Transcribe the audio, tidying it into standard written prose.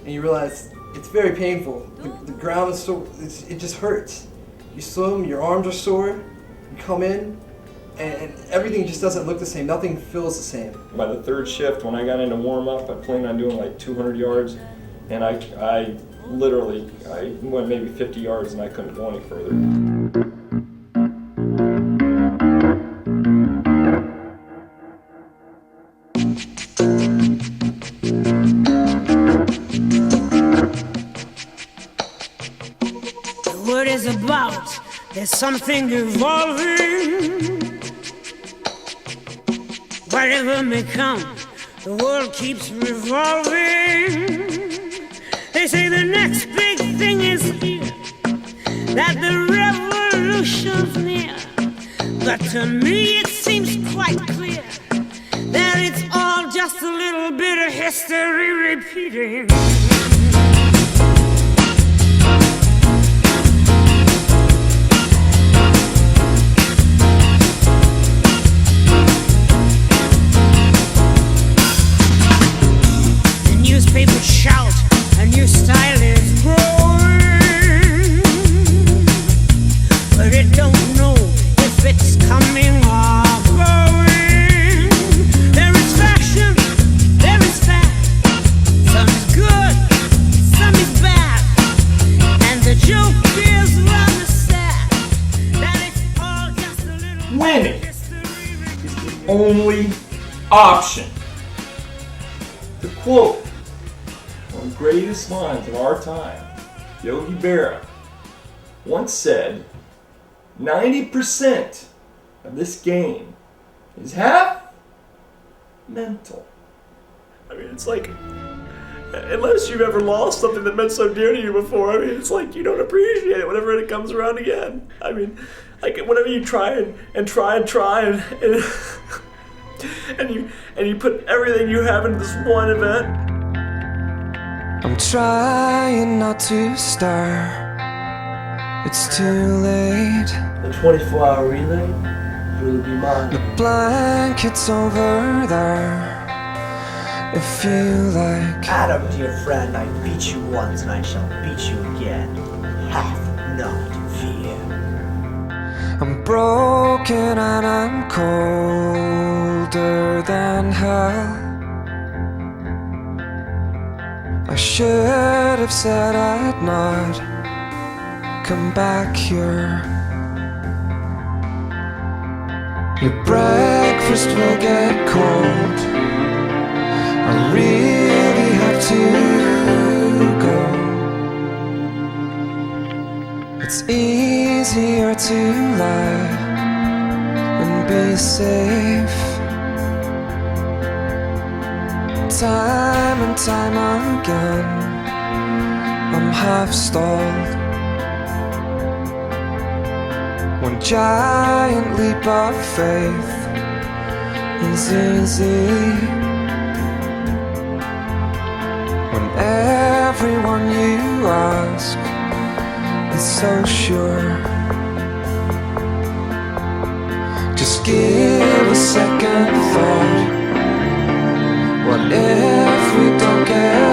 and you realize it's very painful. The ground is so, it just hurts. You swim, your arms are sore, you come in, and everything just doesn't look the same. Nothing feels the same. By the third shift, when I got into warm-up, I planned on doing like 200 yards, and I literally went maybe 50 yards and I couldn't go any further. The word is about, there's something evolving. Whatever may come, the world keeps revolving. They say the next big thing is here, that the revolution's near. But to me it seems quite clear that it's all just a little bit of history repeating. Newspapers shout, a new style is growing, but it don't know if it's coming or going. There is fashion, there is fat, some is good, some is bad, and the joke is rather sad that it's all just a little Winning is the only option. To quote one of the greatest minds of our time, Yogi Berra, once said, 90% of this game is half mental. I mean, it's like, unless you've ever lost something that meant so dear to you before, I mean, it's like you don't appreciate it whenever it comes around again. I mean, like whenever you try and try and you put everything you have into this one event. I'm trying not to stare. It's too late. The 24-hour relay will be mine. The blanket's over there. If you like. Adam, dear friend, I beat you once and I shall beat you again. Have not fear. I'm broken and I'm colder than hell. I should have said I'd not come back here. Your breakfast will get cold. I really have to go. It's easier to lie and be safe. Time and time again, I'm half stalled. One giant leap of faith is easy when everyone you ask is so sure. Just give a second thought. What if we don't get